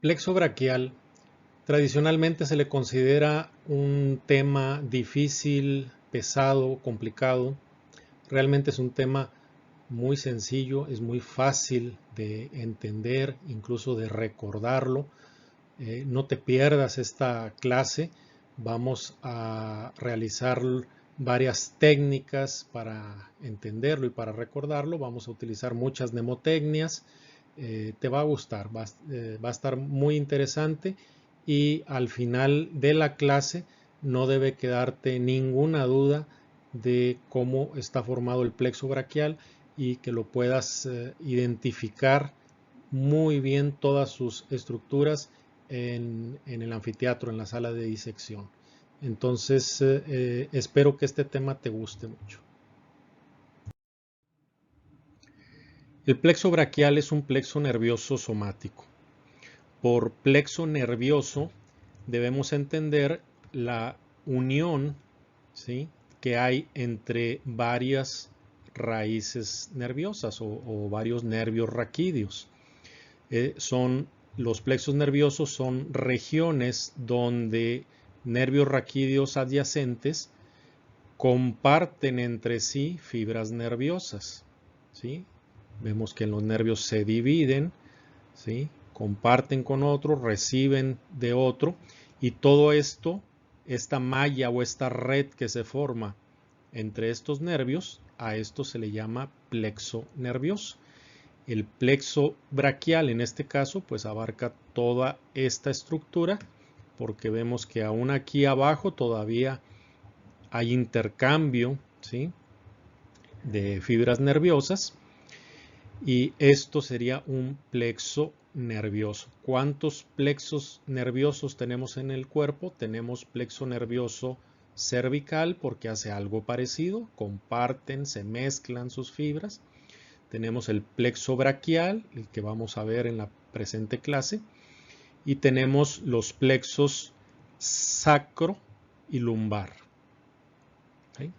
Plexo braquial tradicionalmente se le considera un tema difícil, pesado, complicado. Realmente es un tema muy sencillo, es muy fácil de entender, incluso de recordarlo. No te pierdas esta clase. Vamos a realizar varias técnicas para entenderlo y para recordarlo. Vamos a utilizar muchas mnemotecnias. Te va a gustar, va a estar muy interesante y al final de la clase no debe quedarte ninguna duda de cómo está formado el plexo braquial y que lo puedas identificar muy bien todas sus estructuras en el anfiteatro, en la sala de disección. Entonces, espero que este tema te guste mucho. El plexo braquial es un plexo nervioso somático. Por plexo nervioso debemos entender la unión, ¿sí?, que hay entre varias raíces nerviosas o varios nervios raquídeos. Los plexos nerviosos son regiones donde nervios raquídeos adyacentes comparten entre sí fibras nerviosas, ¿sí? Vemos que los nervios se dividen, ¿sí?, comparten con otro, reciben de otro, y todo esto, esta malla o esta red que se forma entre estos nervios, a esto se le llama plexo nervioso. El plexo braquial en este caso pues abarca toda esta estructura, porque vemos que aún aquí abajo todavía hay intercambio, ¿sí?, de fibras nerviosas, y esto sería un plexo nervioso. ¿Cuántos plexos nerviosos tenemos en el cuerpo? Tenemos plexo nervioso cervical porque hace algo parecido, comparten, se mezclan sus fibras. Tenemos el plexo braquial, el que vamos a ver en la presente clase, y tenemos los plexos sacro y lumbar. ¿Sí?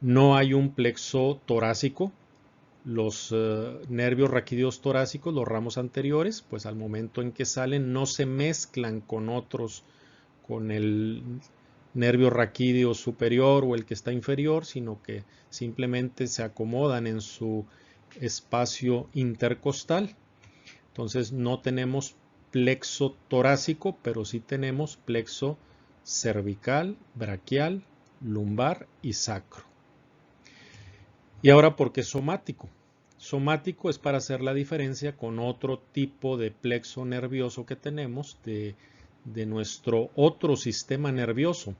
No hay un plexo torácico. Los nervios raquídeos torácicos, los ramos anteriores, pues al momento en que salen no se mezclan con otros, con el nervio raquídeo superior o el que está inferior, sino que simplemente se acomodan en su espacio intercostal. Entonces no tenemos plexo torácico, pero sí tenemos plexo cervical, braquial, lumbar y sacro. Y ahora, ¿por qué somático? Somático es para hacer la diferencia con otro tipo de plexo nervioso que tenemos de nuestro otro sistema nervioso.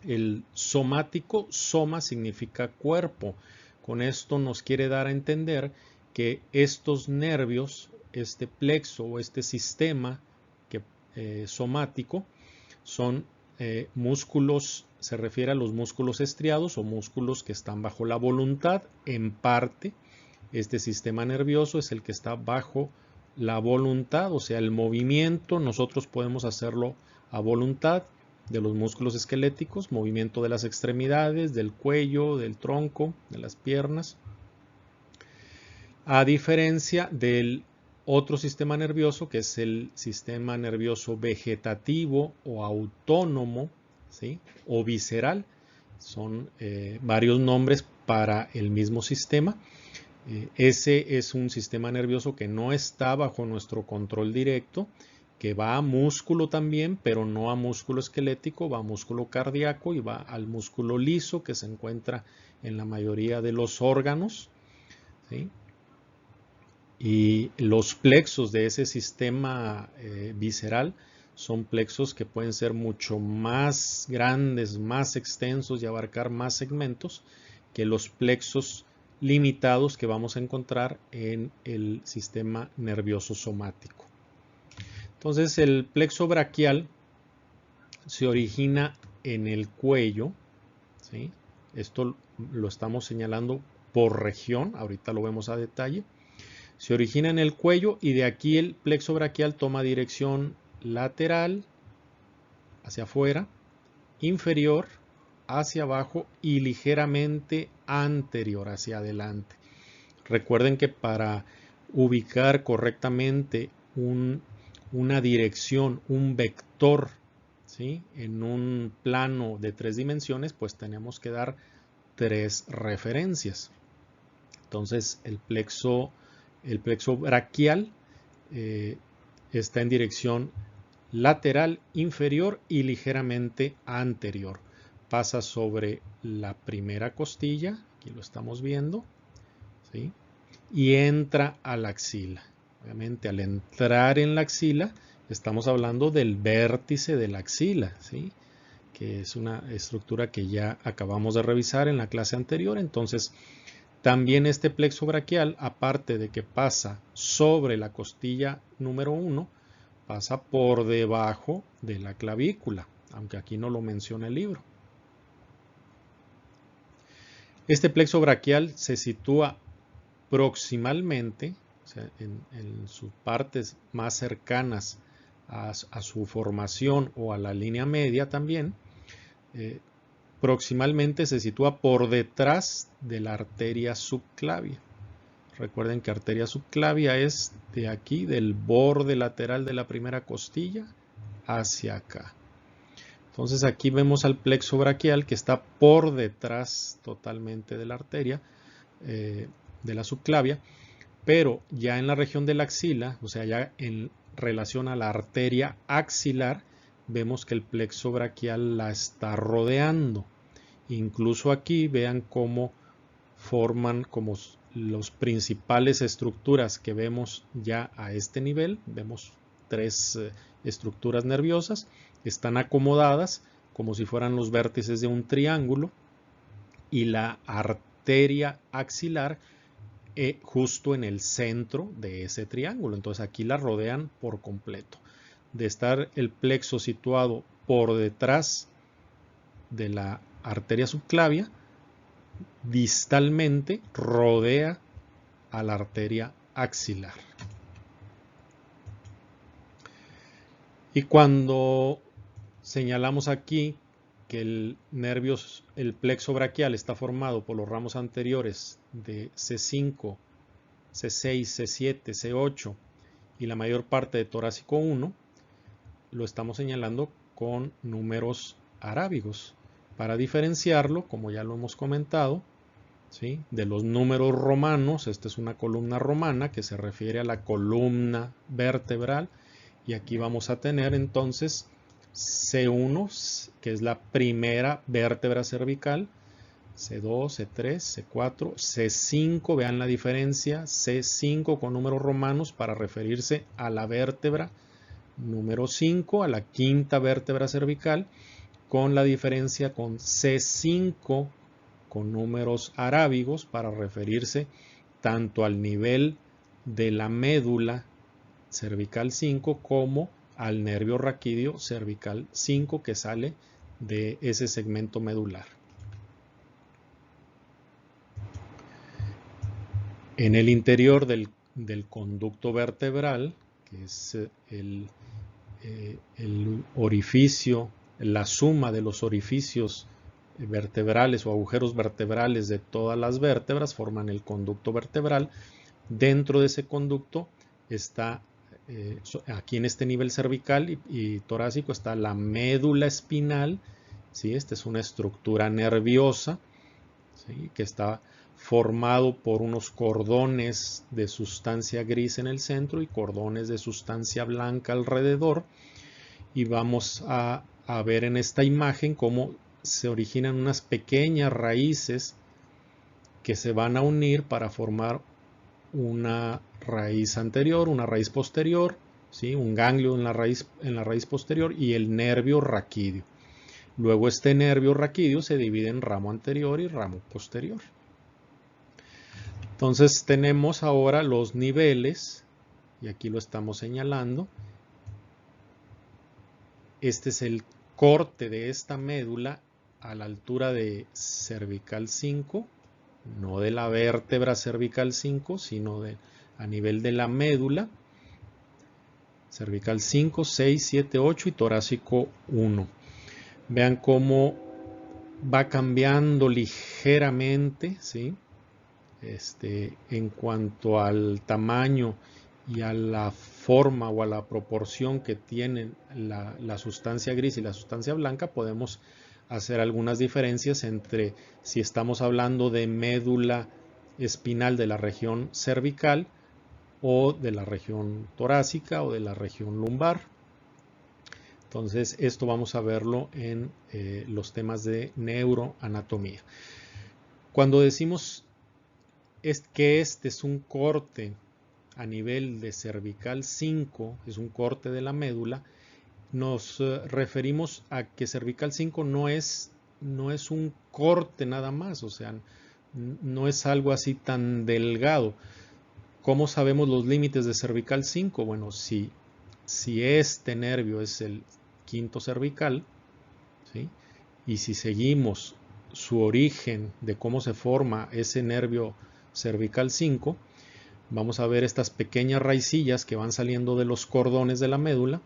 El somático, soma significa cuerpo. Con esto nos quiere dar a entender que estos nervios, este plexo o este sistema somático, son músculos, se refiere a los músculos estriados o músculos que están bajo la voluntad. En parte, este sistema nervioso es el que está bajo la voluntad, o sea, el movimiento nosotros podemos hacerlo a voluntad de los músculos esqueléticos, movimiento de las extremidades, del cuello, del tronco, de las piernas, a diferencia del otro sistema nervioso, que es el sistema nervioso vegetativo o autónomo, ¿sí?, o visceral. Son varios nombres para el mismo sistema. Ese es un sistema nervioso que no está bajo nuestro control directo, que va a músculo también, pero no a músculo esquelético, va a músculo cardíaco y va al músculo liso que se encuentra en la mayoría de los órganos, ¿sí? Y los plexos de ese sistema visceral son plexos que pueden ser mucho más grandes, más extensos y abarcar más segmentos que los plexos limitados que vamos a encontrar en el sistema nervioso somático. Entonces, el plexo braquial se origina en el cuello, ¿sí? Esto lo estamos señalando por región, ahorita lo vemos a detalle. Se origina en el cuello y de aquí el plexo braquial toma dirección lateral, hacia afuera, inferior, hacia abajo y ligeramente anterior, hacia adelante. Recuerden que para ubicar correctamente un una dirección, un vector, ¿sí? En un plano de 3 dimensiones, pues tenemos que dar 3 referencias. Entonces el plexo braquial está en dirección lateral inferior y ligeramente anterior. Pasa sobre la primera costilla, aquí lo estamos viendo, ¿sí? Y entra a la axila. Obviamente al entrar en la axila estamos hablando del vértice de la axila, ¿sí? Que es una estructura que ya acabamos de revisar en la clase anterior. Entonces también este plexo braquial, aparte de que pasa sobre la costilla número 1, pasa por debajo de la clavícula, aunque aquí no lo menciona el libro. Este plexo braquial se sitúa proximalmente, o sea, en sus partes más cercanas a su formación o a la línea media también, proximalmente se sitúa por detrás de la arteria subclavia. Recuerden que arteria subclavia es de aquí, del borde lateral de la primera costilla hacia acá. Entonces aquí vemos al plexo braquial que está por detrás totalmente de la arteria, de la subclavia, pero ya en la región de la axila, o sea, ya en relación a la arteria axilar, vemos que el plexo braquial la está rodeando. Incluso aquí vean cómo forman como los principales estructuras que vemos ya a este nivel. Vemos 3 estructuras nerviosas, están acomodadas como si fueran los vértices de un triángulo, y la arteria axilar justo en el centro de ese triángulo. Entonces aquí la rodean por completo. De estar el plexo situado por detrás de la arteria subclavia, distalmente rodea a la arteria axilar. Y cuando señalamos aquí que el plexo braquial está formado por los ramos anteriores de C5, C6, C7, C8 y la mayor parte de torácico 1, lo estamos señalando con números arábigos para diferenciarlo, como ya lo hemos comentado, ¿sí? De los números romanos. Esta es una columna romana que se refiere a la columna vertebral, y aquí vamos a tener entonces C1, que es la primera vértebra cervical, C2, C3, C4, C5, vean la diferencia, C5 con números romanos para referirse a la vértebra número 5, a la quinta vértebra cervical, con la diferencia con C5 con números arábigos para referirse tanto al nivel de la médula cervical 5 como al nervio raquídeo cervical 5 que sale de ese segmento medular. En el interior del conducto vertebral, que es el orificio, la suma de los orificios vertebrales o agujeros vertebrales de todas las vértebras, forman el conducto vertebral. Dentro de ese conducto está, aquí en este nivel cervical y torácico, está la médula espinal, ¿sí? Esta es una estructura nerviosa, ¿sí? Que está formado por unos cordones de sustancia gris en el centro y cordones de sustancia blanca alrededor. Y vamos a ver en esta imagen cómo se originan unas pequeñas raíces que se van a unir para formar una raíz anterior, una raíz posterior, ¿sí? Un ganglio en la raíz posterior y el nervio raquídeo. Luego este nervio raquídeo se divide en ramo anterior y ramo posterior. Entonces tenemos ahora los niveles, y aquí lo estamos señalando. Este es el corte de esta médula a la altura de cervical 5, no de la vértebra cervical 5, sino a nivel de la médula. Cervical 5, 6, 7, 8 y torácico 1. Vean cómo va cambiando ligeramente, ¿sí? En cuanto al tamaño y a la forma o a la proporción que tienen la sustancia gris y la sustancia blanca, podemos hacer algunas diferencias entre si estamos hablando de médula espinal de la región cervical o de la región torácica o de la región lumbar. Entonces, esto vamos a verlo en los temas de neuroanatomía. Cuando decimos que este es un corte a nivel de cervical 5, es un corte de la médula, nos referimos a que cervical 5 no es un corte nada más, o sea, no es algo así tan delgado. ¿Cómo sabemos los límites de cervical 5? Bueno, si este nervio es el quinto cervical, ¿sí? Y si seguimos su origen de cómo se forma ese nervio cervical 5, vamos a ver estas pequeñas raicillas que van saliendo de los cordones de la médula,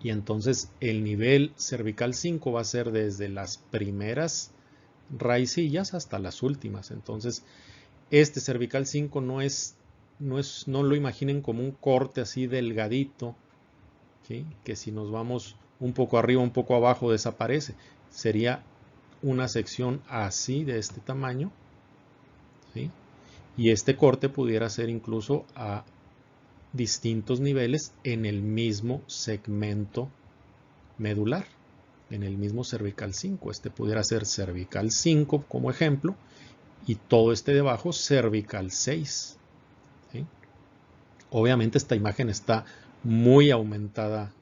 y entonces el nivel cervical 5 va a ser desde las primeras raicillas hasta las últimas. Entonces este cervical 5 no lo imaginen como un corte así delgadito, ¿sí? Que si nos vamos un poco arriba, un poco abajo desaparece. Sería una sección así de este tamaño, ¿sí? Y este corte pudiera ser incluso a distintos niveles en el mismo segmento medular, en el mismo cervical 5. Este pudiera ser cervical 5 como ejemplo, y todo este debajo cervical 6, ¿sí? Obviamente esta imagen está muy aumentada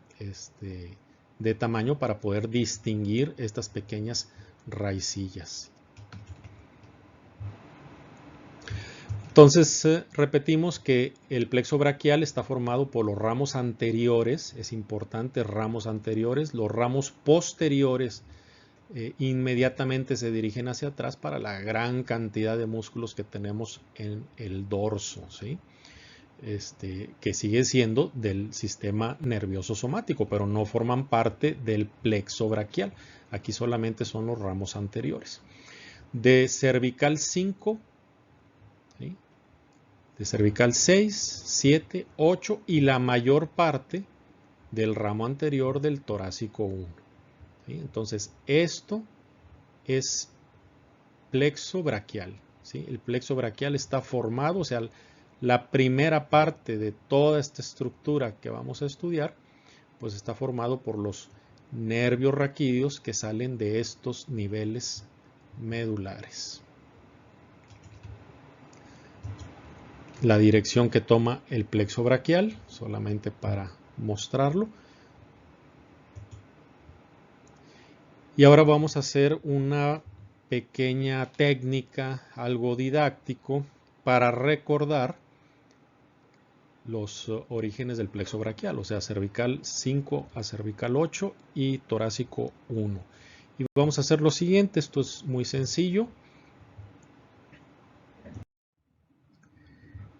de tamaño para poder distinguir estas pequeñas raicillas. Entonces repetimos que el plexo braquial está formado por los ramos anteriores, es importante, ramos anteriores. Los ramos posteriores inmediatamente se dirigen hacia atrás para la gran cantidad de músculos que tenemos en el dorso, ¿sí? Que sigue siendo del sistema nervioso somático, pero no forman parte del plexo braquial. Aquí solamente son los ramos anteriores. De cervical 5, ¿sí? De cervical 6, 7, 8 y la mayor parte del ramo anterior del torácico 1. ¿Sí? Entonces, esto es plexo braquial, ¿sí? El plexo braquial está formado, o sea, la primera parte de toda esta estructura que vamos a estudiar, pues está formado por los nervios raquídeos que salen de estos niveles medulares. La dirección que toma el plexo braquial, solamente para mostrarlo. Y ahora vamos a hacer una pequeña técnica, algo didáctico, para recordar los orígenes del plexo braquial, o sea, cervical 5 a cervical 8 y torácico 1. Y vamos a hacer lo siguiente, esto es muy sencillo.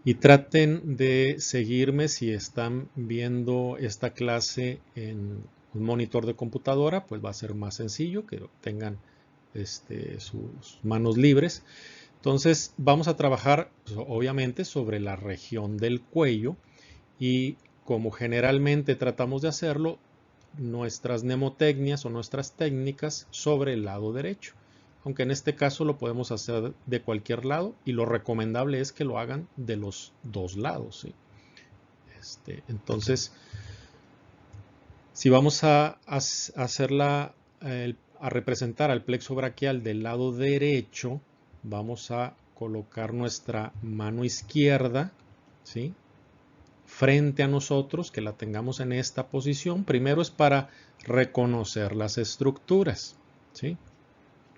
Y traten de seguirme si están viendo esta clase en un monitor de computadora, pues va a ser más sencillo que tengan sus manos libres. Entonces vamos a trabajar pues, obviamente sobre la región del cuello, y como generalmente tratamos de hacerlo, nuestras mnemotecnias o nuestras técnicas sobre el lado derecho. Aunque en este caso lo podemos hacer de cualquier lado, y lo recomendable es que lo hagan de los dos lados, ¿sí? Entonces, si vamos a representar al plexo braquial del lado derecho, vamos a colocar nuestra mano izquierda, ¿sí?, frente a nosotros, que la tengamos en esta posición. Primero es para reconocer las estructuras, ¿sí?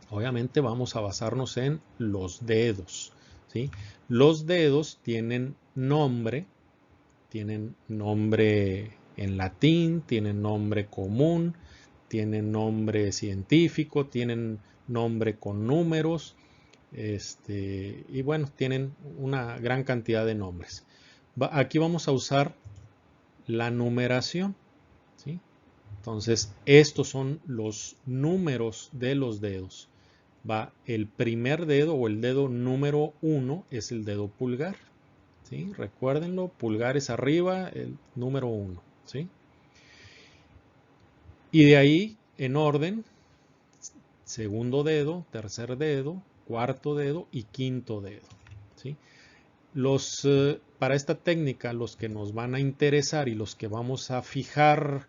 Obviamente vamos a basarnos en los dedos, ¿sí? Los dedos tienen nombre en latín, tienen nombre común, tienen nombre científico, tienen nombre con números, y bueno, tienen una gran cantidad de nombres. Aquí vamos a usar la numeración, ¿sí? Entonces, estos son los números de los dedos. Va el primer dedo, o el dedo número 1 es el dedo pulgar. ¿sí? Recuérdenlo, pulgares arriba, el número 1, ¿sí? Y de ahí, en orden, segundo dedo, tercer dedo, cuarto dedo y quinto dedo, ¿sí? Para esta técnica, los que nos van a interesar y los que vamos a fijar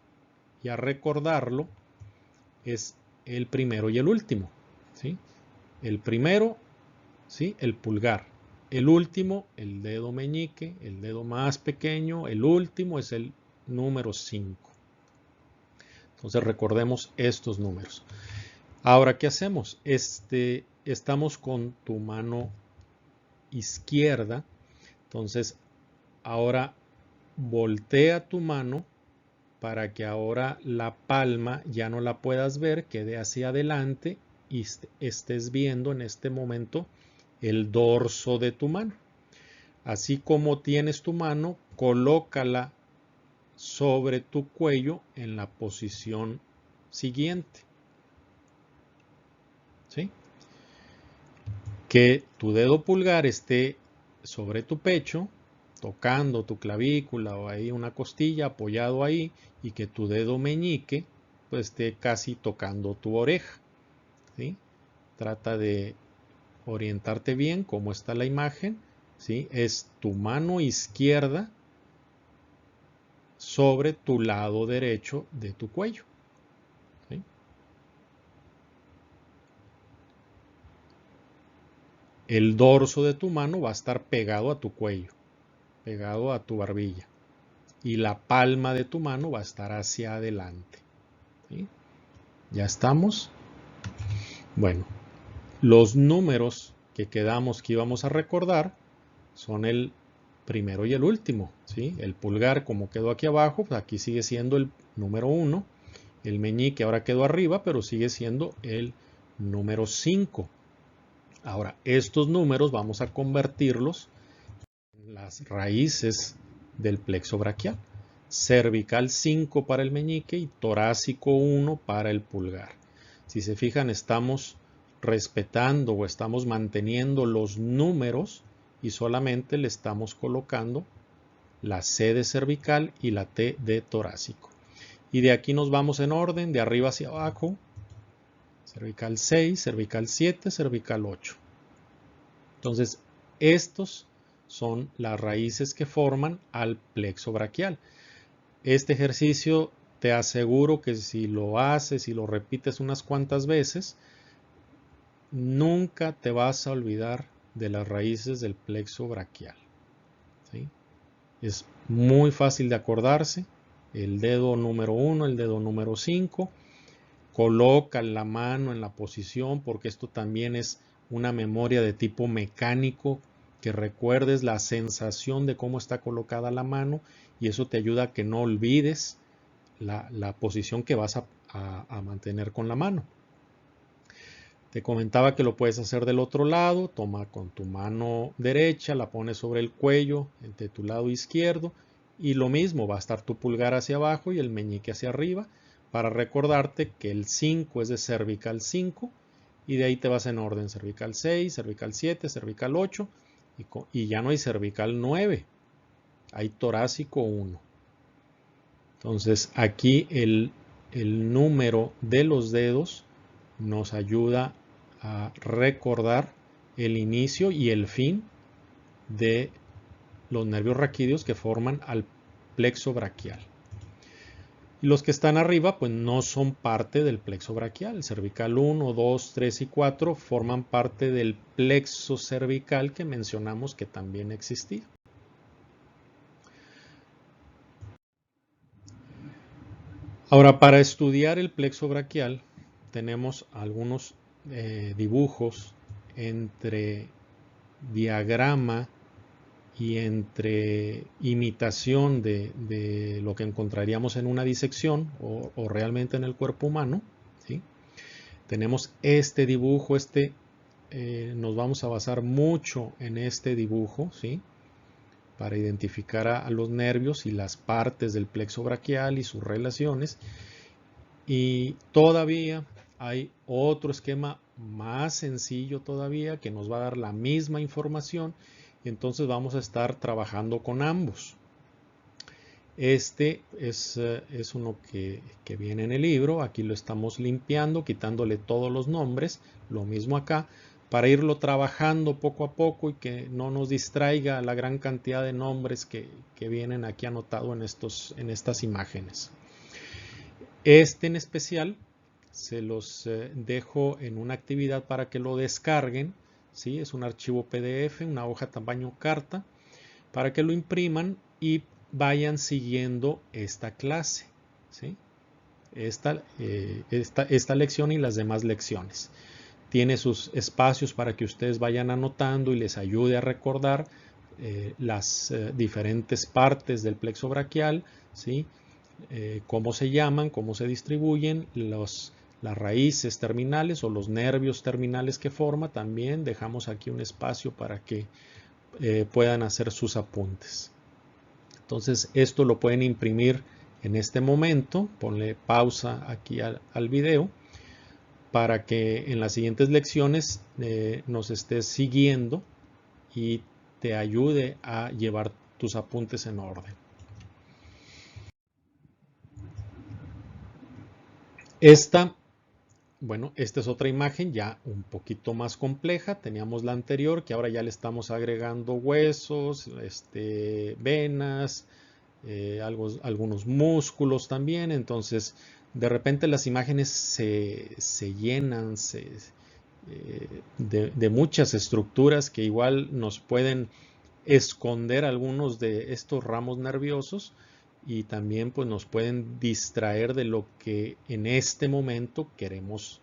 y a recordarlo es el primero y el último, ¿sí? El primero, ¿sí? El pulgar. El último, el dedo meñique, el dedo más pequeño. El último es el número 5. Entonces recordemos estos números. Ahora, ¿qué hacemos? Estamos con tu mano izquierda. Entonces, ahora voltea tu mano para que ahora la palma ya no la puedas ver, quede hacia adelante y estés viendo en este momento el dorso de tu mano. Así como tienes tu mano, colócala sobre tu cuello en la posición siguiente. ¿Sí? Que tu dedo pulgar esté sobre tu pecho, tocando tu clavícula o ahí una costilla, apoyado ahí, y que tu dedo meñique pues esté casi tocando tu oreja. ¿Sí? Trata de orientarte bien cómo está la imagen. ¿Sí? Es tu mano izquierda sobre tu lado derecho de tu cuello. ¿Sí? El dorso de tu mano va a estar pegado a tu cuello, pegado a tu barbilla. Y la palma de tu mano va a estar hacia adelante. ¿Sí? ¿Ya estamos? Bueno, los números que quedamos que íbamos a recordar son el primero y el último. ¿Sí? El pulgar, como quedó aquí abajo, pues aquí sigue siendo el número 1. El meñique ahora quedó arriba, pero sigue siendo el número 5. Ahora, estos números vamos a convertirlos en las raíces del plexo braquial. Cervical 5 para el meñique y torácico 1 para el pulgar. Si se fijan, estamos respetando o estamos manteniendo los números y solamente le estamos colocando la C de cervical y la T de torácico. Y de aquí nos vamos en orden, de arriba hacia abajo. Cervical 6, cervical 7, cervical 8. Entonces, estos son las raíces que forman al plexo braquial. Este ejercicio te aseguro que si lo haces y lo repites unas cuantas veces, nunca te vas a olvidar de las raíces del plexo braquial. ¿Sí? Es muy fácil de acordarse. El dedo número 1, el dedo número 5. Coloca la mano en la posición porque esto también es una memoria de tipo mecánico, que recuerdes la sensación de cómo está colocada la mano y eso te ayuda a que no olvides la posición que vas a mantener con la mano. Te comentaba que lo puedes hacer del otro lado. Toma con tu mano derecha, la pones sobre el cuello entre tu lado izquierdo y lo mismo, va a estar tu pulgar hacia abajo y el meñique hacia arriba para recordarte que el 5 es de cervical 5 y de ahí te vas en orden cervical 6, cervical 7, cervical 8 y ya no hay cervical 9, hay torácico 1. Entonces aquí el número de los dedos nos ayuda a recordar el inicio y el fin de los nervios raquídeos que forman al plexo braquial. Y los que están arriba pues no son parte del plexo braquial. El cervical 1, 2, 3 y 4 forman parte del plexo cervical que mencionamos que también existía. Ahora, para estudiar el plexo braquial tenemos algunos dibujos entre diagrama y entre imitación de lo que encontraríamos en una disección o realmente en el cuerpo humano. ¿Sí? Tenemos este dibujo, nos vamos a basar mucho en este dibujo, ¿sí? Para identificar a los nervios y las partes del plexo braquial y sus relaciones. Y todavía hay otro esquema más sencillo todavía que nos va a dar la misma información entonces vamos a estar trabajando con ambos. Este es uno que viene en el libro. Aquí lo estamos limpiando, quitándole todos los nombres. Lo mismo acá, para irlo trabajando poco a poco y que no nos distraiga la gran cantidad de nombres que vienen aquí anotados en estas imágenes. Este en especial se los dejo en una actividad para que lo descarguen. ¿Sí? Es un archivo PDF, una hoja tamaño carta, para que lo impriman y vayan siguiendo esta clase, ¿sí? Esta lección y las demás lecciones. Tiene sus espacios para que ustedes vayan anotando y les ayude a recordar las diferentes partes del plexo braquial, ¿sí? Cómo se llaman, cómo se distribuyen, las raíces terminales o los nervios terminales que forma. También dejamos aquí un espacio para que puedan hacer sus apuntes. Entonces esto lo pueden imprimir en este momento. Ponle pausa aquí al video para que en las siguientes lecciones nos estés siguiendo y te ayude a llevar tus apuntes en orden. Esta es otra imagen ya un poquito más compleja. Teníamos la anterior, que ahora ya le estamos agregando huesos, venas, algunos músculos también. Entonces, de repente las imágenes se llenan de muchas estructuras que igual nos pueden esconder algunos de estos ramos nerviosos y también pues nos pueden distraer de lo que en este momento queremos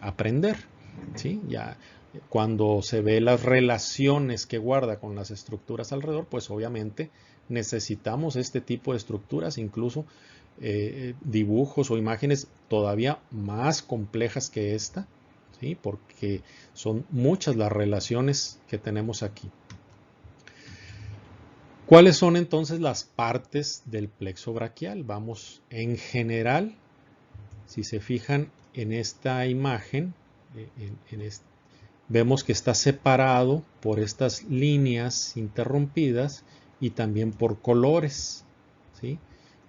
aprender, ¿sí? Ya cuando se ve las relaciones que guarda con las estructuras alrededor, pues obviamente necesitamos este tipo de estructuras, incluso dibujos o imágenes todavía más complejas que esta, ¿sí? Porque son muchas las relaciones que tenemos aquí. ¿Cuáles son entonces las partes del plexo braquial? Vamos en general, si se fijan en esta imagen, vemos que está separado por estas líneas interrumpidas y también por colores, ¿sí?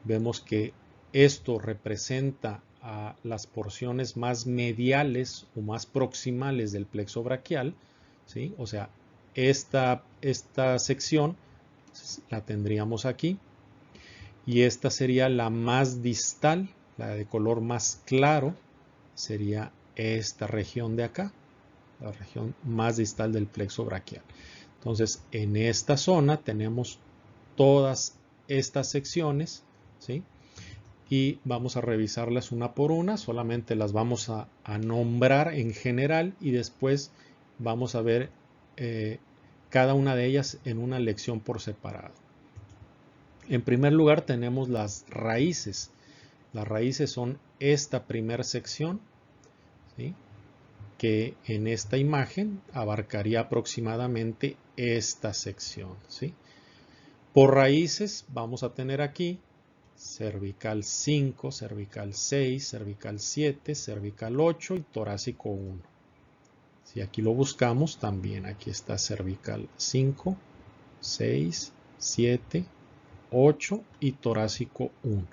Vemos que esto representa a las porciones más mediales o más proximales del plexo braquial, ¿sí? O sea, esta sección la tendríamos aquí y esta sería la más distal, la de color más claro sería esta región de acá, la región más distal del plexo braquial. Entonces en esta zona tenemos todas estas secciones, ¿sí? Y vamos a revisarlas una por una, solamente las vamos a nombrar en general y después vamos a ver cada una de ellas en una lección por separado. En primer lugar tenemos las raíces. Las raíces son esta primera sección, ¿sí? Que en esta imagen abarcaría aproximadamente esta sección, ¿sí? Por raíces vamos a tener aquí cervical 5, cervical 6, cervical 7, cervical 8 y torácico 1. Si aquí lo buscamos, también aquí está cervical 5, 6, 7, 8 y torácico 1.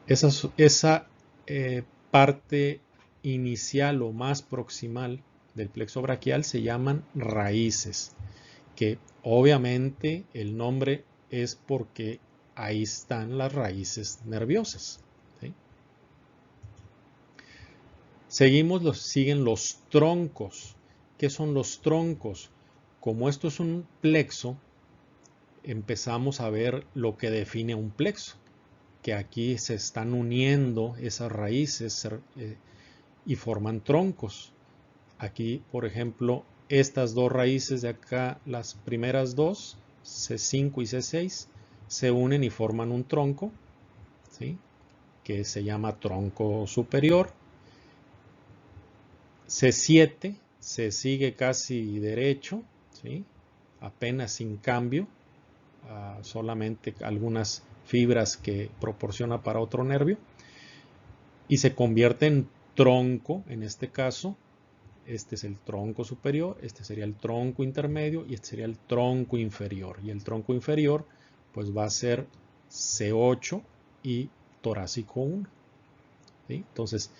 Esa parte inicial o más proximal del plexo braquial se llaman raíces, que obviamente el nombre es porque ahí están las raíces nerviosas, ¿sí? Siguen los troncos. ¿Qué son los troncos? Como esto es un plexo, empezamos a ver lo que define un plexo, que aquí se están uniendo esas raíces y forman troncos. Aquí, por ejemplo, estas dos raíces de acá, las primeras dos, C5 y C6, se unen y forman un tronco, ¿sí? Que se llama tronco superior. C7 se sigue casi derecho, ¿sí? Apenas sin cambio, solamente algunas fibras que proporciona para otro nervio, y se convierte en tronco, en este caso, este es el tronco superior, este sería el tronco intermedio y este sería el tronco inferior. Y el tronco inferior pues va a ser C8 y torácico 1. ¿Sí? Entonces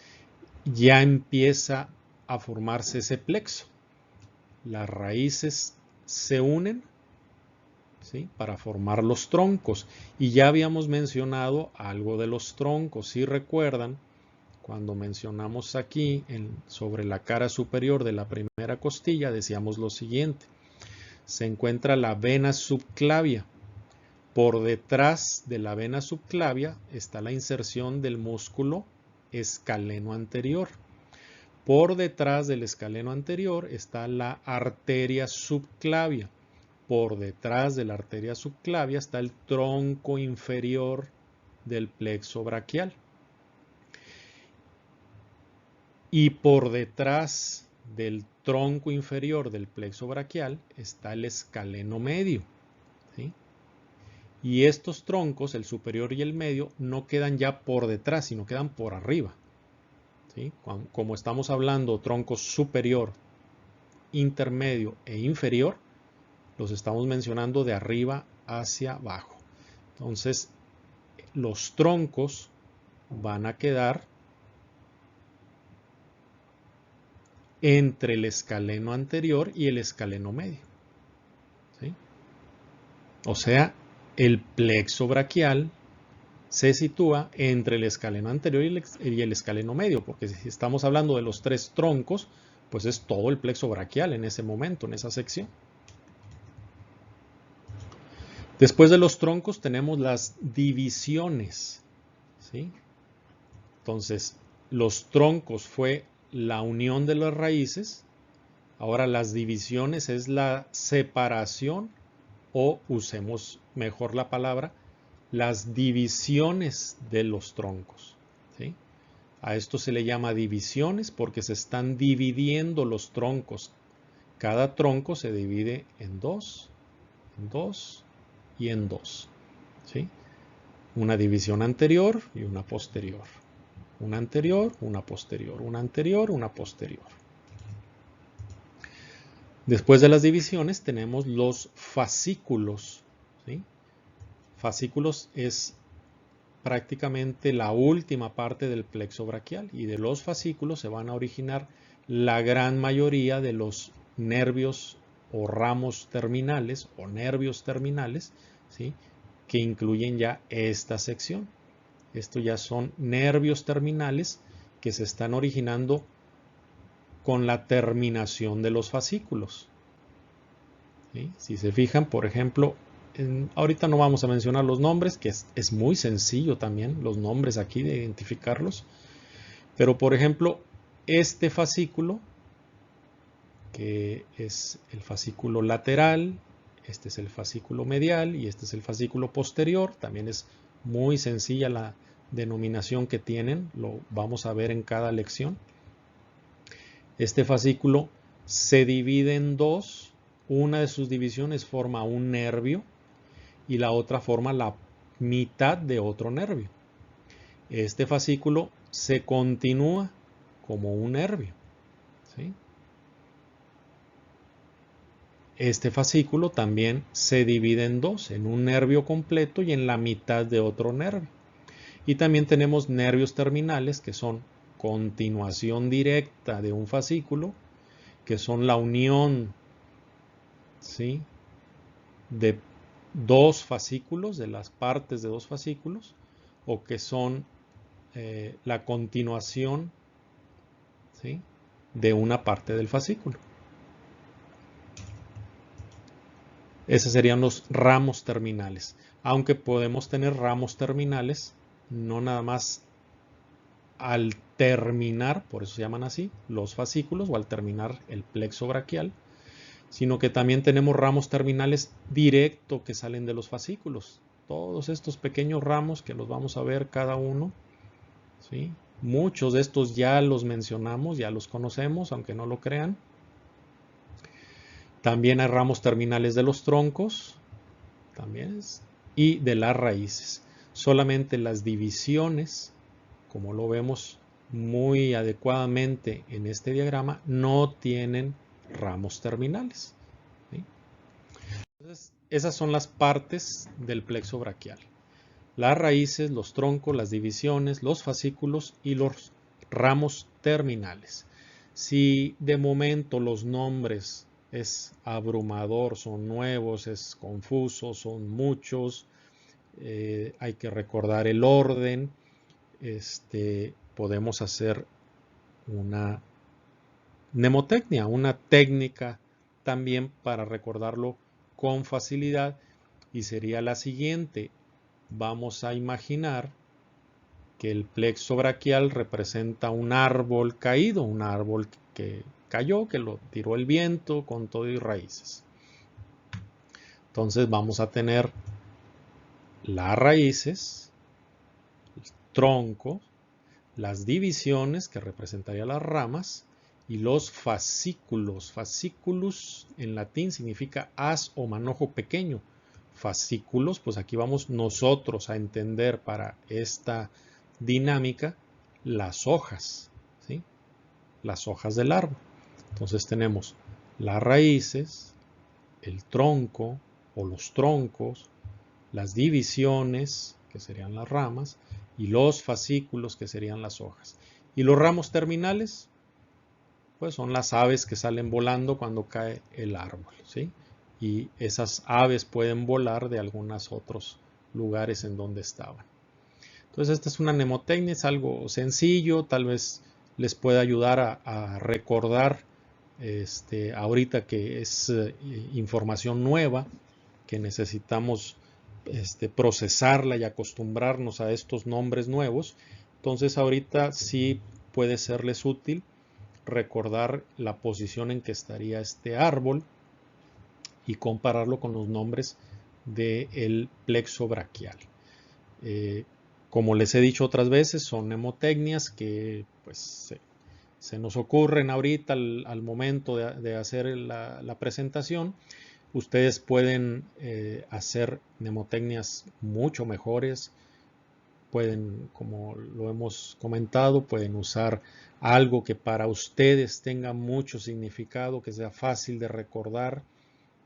ya empieza a formarse ese plexo. Las raíces se unen, ¿sí?, para formar los troncos. Y ya habíamos mencionado algo de los troncos. Si recuerdan, cuando mencionamos aquí sobre la cara superior de la primera costilla, decíamos lo siguiente. Se encuentra la vena subclavia. Por detrás de la vena subclavia está la inserción del músculo escaleno anterior. Por detrás del escaleno anterior está la arteria subclavia. Por detrás de la arteria subclavia está el tronco inferior del plexo braquial. Y por detrás del tronco inferior del plexo braquial está el escaleno medio. ¿Sí? Y estos troncos, el superior y el medio, no quedan ya por detrás, sino quedan por arriba. ¿Sí? Como estamos hablando tronco superior, intermedio e inferior, los estamos mencionando de arriba hacia abajo. Entonces, los troncos van a quedar entre el escaleno anterior y el escaleno medio. ¿Sí? O sea, el plexo braquial se sitúa entre el escaleno anterior y el escaleno medio, porque si estamos hablando de los tres troncos, pues es todo el plexo braquial en ese momento, en esa sección. Después de los troncos tenemos las divisiones. ¿Sí? Entonces, los troncos fue la unión de las raíces. Ahora las divisiones es la separación, o usemos mejor la palabra, las divisiones de los troncos. ¿Sí? A esto se le llama divisiones porque se están dividiendo los troncos. Cada tronco se divide en dos y en dos. ¿Sí? Una división anterior y una posterior. Una anterior, una posterior. Una anterior, una posterior. Después de las divisiones tenemos los fascículos. ¿Sí? Fascículos es prácticamente la última parte del plexo braquial, y de los fascículos se van a originar la gran mayoría de los nervios o ramos terminales o nervios terminales, ¿sí?, que incluyen ya esta sección. Estos ya son nervios terminales que se están originando con la terminación de los fascículos. ¿Sí? Si se fijan, por ejemplo, ahorita no vamos a mencionar los nombres, que es muy sencillo también los nombres aquí de identificarlos. Pero por ejemplo, este fascículo, que es el fascículo lateral, este es el fascículo medial y este es el fascículo posterior. También es muy sencilla la denominación que tienen, lo vamos a ver en cada lección. Este fascículo se divide en dos. Una de sus divisiones forma un nervio y la otra forma la mitad de otro nervio. Este fascículo se continúa como un nervio. ¿Sí? Este fascículo también se divide en dos, en un nervio completo y en la mitad de otro nervio. Y también tenemos nervios terminales, que son continuación directa de un fascículo, que son la unión, ¿sí?, de dos fascículos, de las partes de dos fascículos, o que son la continuación, ¿sí?, de una parte del fascículo. Esos serían los ramos terminales. Aunque podemos tener ramos terminales, no nada más al terminar, por eso se llaman así, los fascículos, o al terminar el plexo braquial, sino que también tenemos ramos terminales directo que salen de los fascículos. Todos estos pequeños ramos que los vamos a ver cada uno, ¿sí? Muchos de estos ya los mencionamos, ya los conocemos, aunque no lo crean. También hay ramos terminales de los troncos, también y de las raíces. Solamente las divisiones, como lo vemos muy adecuadamente en este diagrama, no tienen ramos terminales, ¿sí? Entonces, esas son las partes del plexo braquial: las raíces, los troncos, las divisiones, los fascículos y los ramos terminales. Si de momento los nombres es abrumador, son nuevos, es confuso, son muchos, hay que recordar el orden, podemos hacer una mnemotecnia, una técnica también para recordarlo con facilidad, y sería la siguiente. Vamos a imaginar que el plexo braquial representa un árbol caído, un árbol que cayó, que lo tiró el viento con todo y raíces. Entonces vamos a tener las raíces, el tronco, las divisiones, que representarían las ramas, y los fascículos. Fascículos en latín significa haz o manojo pequeño. Fascículos, pues aquí vamos nosotros a entender para esta dinámica las hojas, ¿sí? Las hojas del árbol. Entonces tenemos las raíces, el tronco o los troncos, las divisiones, que serían las ramas, y los fascículos, que serían las hojas. Y los ramos terminales, pues son las aves que salen volando cuando cae el árbol, ¿sí? Y esas aves pueden volar de algunos otros lugares en donde estaban. Entonces esta es una mnemotecnia, es algo sencillo, tal vez les pueda ayudar a recordar ahorita que es información nueva, que necesitamos procesarla y acostumbrarnos a estos nombres nuevos. Entonces ahorita sí puede serles útil recordar la posición en que estaría este árbol y compararlo con los nombres del plexo braquial. Como les he dicho otras veces, son mnemotecnias que pues se nos ocurren ahorita al momento de hacer la presentación. Ustedes pueden hacer mnemotecnias mucho mejores. Pueden, como lo hemos comentado, pueden usar algo que para ustedes tenga mucho significado, que sea fácil de recordar,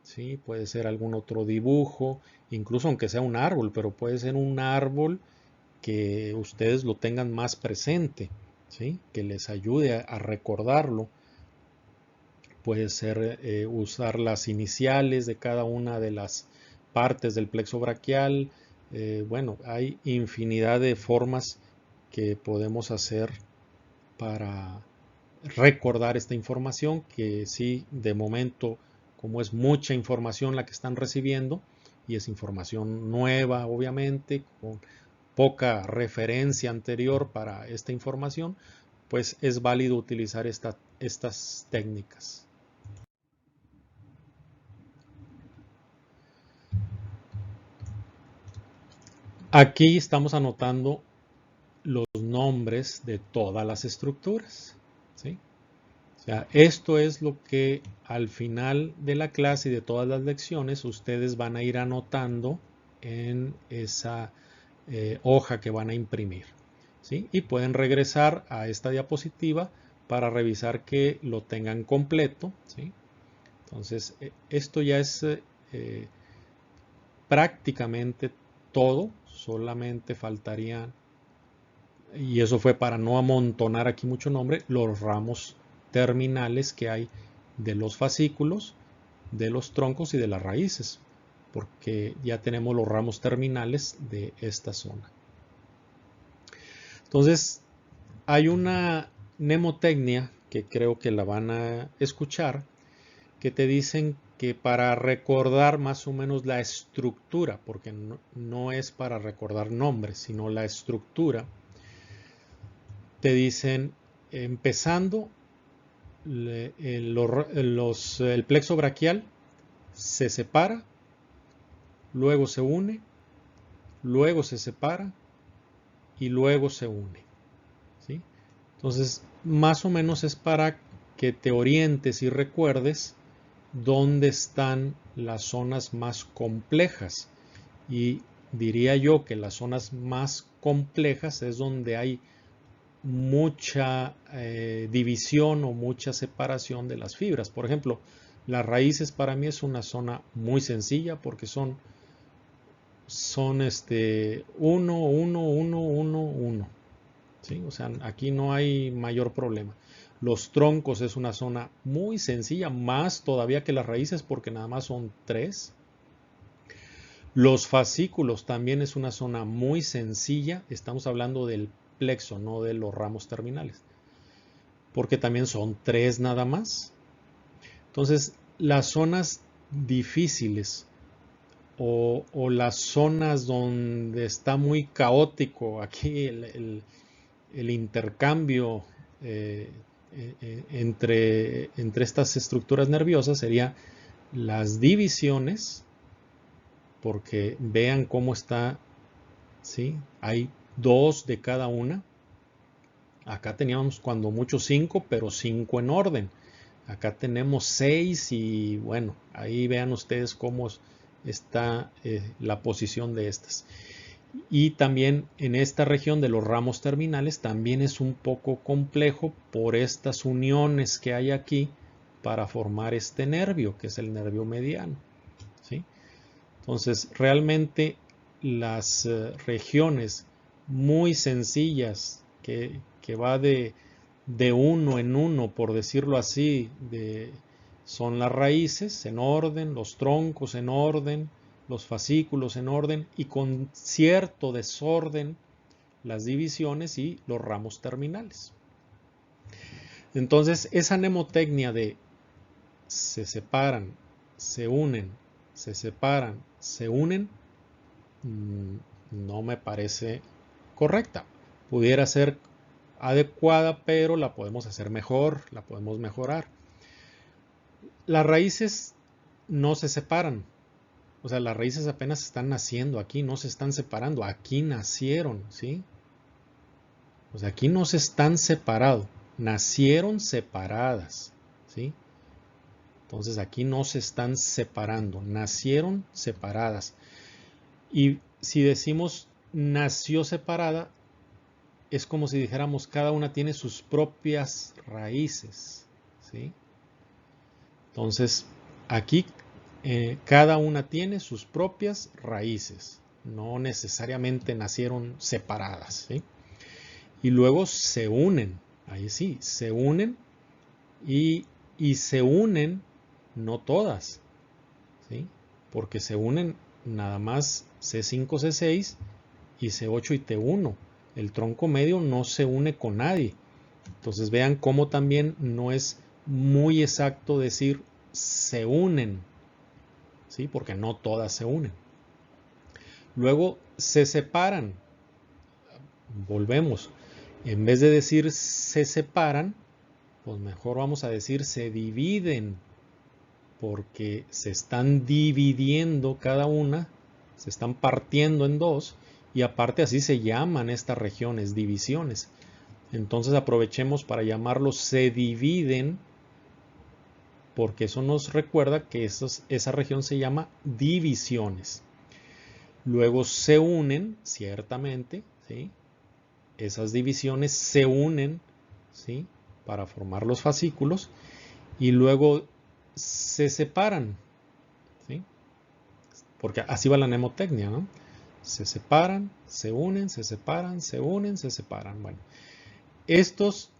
¿sí? Puede ser algún otro dibujo, incluso aunque sea un árbol, pero puede ser un árbol que ustedes lo tengan más presente, ¿sí? Que les ayude a recordarlo. Puede ser usar las iniciales de cada una de las partes del plexo braquial. Bueno, hay infinidad de formas que podemos hacer para recordar esta información, que sí, de momento, como es mucha información la que están recibiendo, y es información nueva, obviamente, con poca referencia anterior para esta información, pues es válido utilizar estas técnicas. Aquí estamos anotando los nombres de todas las estructuras, ¿sí? O sea, esto es lo que al final de la clase y de todas las lecciones ustedes van a ir anotando en esa hoja que van a imprimir, ¿sí? Y pueden regresar a esta diapositiva para revisar que lo tengan completo, ¿sí? Entonces, esto ya es prácticamente todo, solamente faltarían, y eso fue para no amontonar aquí mucho nombre, los ramos terminales que hay de los fascículos, de los troncos y de las raíces, porque ya tenemos los ramos terminales de esta zona. Entonces, hay una mnemotecnia que creo que la van a escuchar, que te dicen que para recordar más o menos la estructura, porque no es para recordar nombres, sino la estructura, te dicen, empezando, el plexo braquial se separa, luego se une, luego se separa y luego se une, ¿sí? Entonces, más o menos es para que te orientes y recuerdes dónde están las zonas más complejas. Y diría yo que las zonas más complejas es donde hay mucha división o mucha separación de las fibras. Por ejemplo, las raíces para mí es una zona muy sencilla porque son 1, 1, 1, 1, 1. ¿Sí? O sea, aquí no hay mayor problema. Los troncos es una zona muy sencilla, más todavía que las raíces porque nada más son 3. Los fascículos también es una zona muy sencilla. Estamos hablando del plexo, no de los ramos terminales. Porque también son 3 nada más. Entonces, las zonas difíciles o las zonas donde está muy caótico aquí el intercambio entre estas estructuras nerviosas sería las divisiones, porque vean cómo está, ¿sí? Hay 2 de cada una. Acá teníamos cuando mucho 5, pero 5 en orden. Acá tenemos 6 y bueno, ahí vean ustedes cómo está la posición de estas. Y también en esta región de los ramos terminales también es un poco complejo por estas uniones que hay aquí para formar este nervio, que es el nervio mediano, ¿sí? Entonces, realmente las regiones muy sencillas que va de 1 en 1, por decirlo así, son las raíces en orden, los troncos en orden, los fascículos en orden y con cierto desorden las divisiones y los ramos terminales. Entonces, esa mnemotecnia de se separan, se unen, se separan, se unen, no me parece correcta. Pudiera ser adecuada, pero la podemos hacer mejor, la podemos mejorar. Las raíces no se separan. O sea, las raíces apenas están naciendo aquí, no se están separando. Aquí nacieron, ¿sí? O sea, aquí no se están separados. Nacieron separadas, ¿sí? Entonces aquí no se están separando. Nacieron separadas. Y si decimos nació separada, es como si dijéramos cada una tiene sus propias raíces, ¿sí? Entonces, aquí cada una tiene sus propias raíces. No necesariamente nacieron separadas, ¿sí? Y luego se unen. Ahí sí, se unen y se unen no todas, ¿sí? Porque se unen nada más C5, C6 y C8 y T1. El tronco medio no se une con nadie. Entonces vean cómo también no es muy exacto decir se unen, ¿sí? Porque no todas se unen. Luego se separan. Volvemos. En vez de decir se separan, pues mejor vamos a decir se dividen, porque se están dividiendo cada una, se están partiendo en 2, y aparte así se llaman estas regiones, divisiones. Entonces aprovechemos para llamarlos se dividen, porque eso nos recuerda que esa región se llama divisiones. Luego se unen, ciertamente, ¿sí? Esas divisiones se unen, ¿sí? Para formar los fascículos, y luego se separan, ¿sí? Porque así va la mnemotecnia, ¿no? Se separan, se unen, se separan, se unen, se separan. Bueno, estos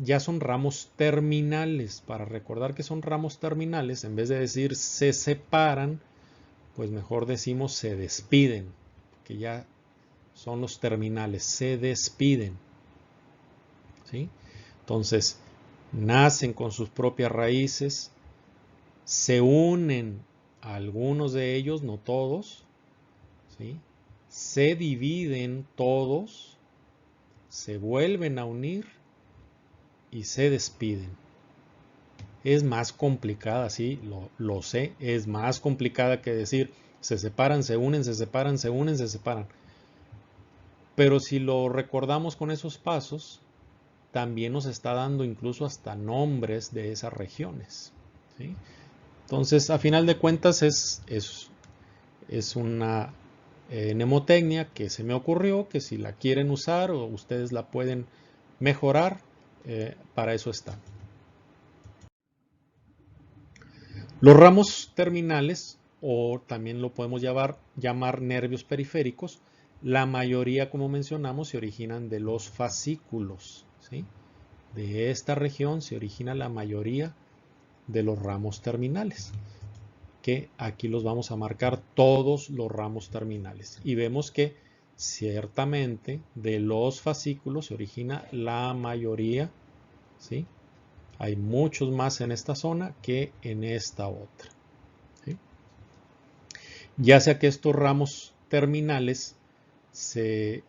ya son ramos terminales. Para recordar que son ramos terminales, en vez de decir se separan, pues mejor decimos se despiden, que ya son los terminales, se despiden, ¿sí? Entonces, nacen con sus propias raíces, se unen a algunos de ellos, no todos, ¿sí? Se dividen todos, se vuelven a unir y se despiden. Es más complicada, sí, lo sé, es más complicada que decir se separan, se unen, se separan, se unen, se separan. Pero si lo recordamos con esos pasos, también nos está dando incluso hasta nombres de esas regiones, ¿sí? Entonces, a final de cuentas, es una mnemotecnia que se me ocurrió, que si la quieren usar o ustedes la pueden mejorar, para eso está. Los ramos terminales, o también lo podemos llamar nervios periféricos, la mayoría, como mencionamos, se originan de los fascículos, ¿sí? De esta región se origina la mayoría de los ramos terminales, que aquí los vamos a marcar todos los ramos terminales. Y vemos que ciertamente de los fascículos se origina la mayoría, ¿sí? Hay muchos más en esta zona que en esta otra, ¿sí? Ya sea que estos ramos terminales se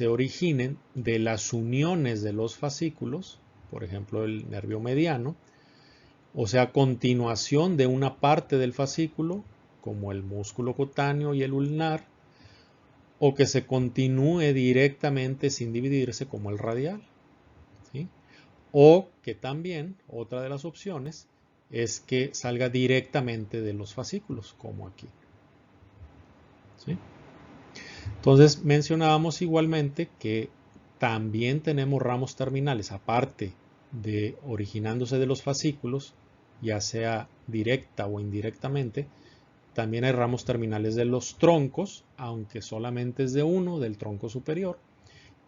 originen de las uniones de los fascículos, por ejemplo el nervio mediano, o sea, continuación de una parte del fascículo, como el músculo cutáneo y el ulnar, o que se continúe directamente sin dividirse, como el radial, ¿sí? O que también, otra de las opciones, es que salga directamente de los fascículos, como aquí, ¿sí? Entonces mencionábamos igualmente que también tenemos ramos terminales, aparte de originándose de los fascículos, ya sea directa o indirectamente. También hay ramos terminales de los troncos, aunque solamente es de uno, del tronco superior,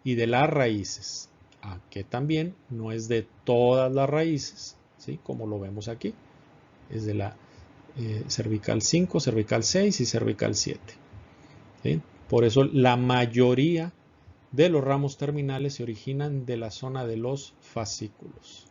y de las raíces, aunque también no es de todas las raíces, ¿sí? Como lo vemos aquí, es de la cervical 5, cervical 6 y cervical 7, ¿sí? Por eso la mayoría de los ramos terminales se originan de la zona de los fascículos.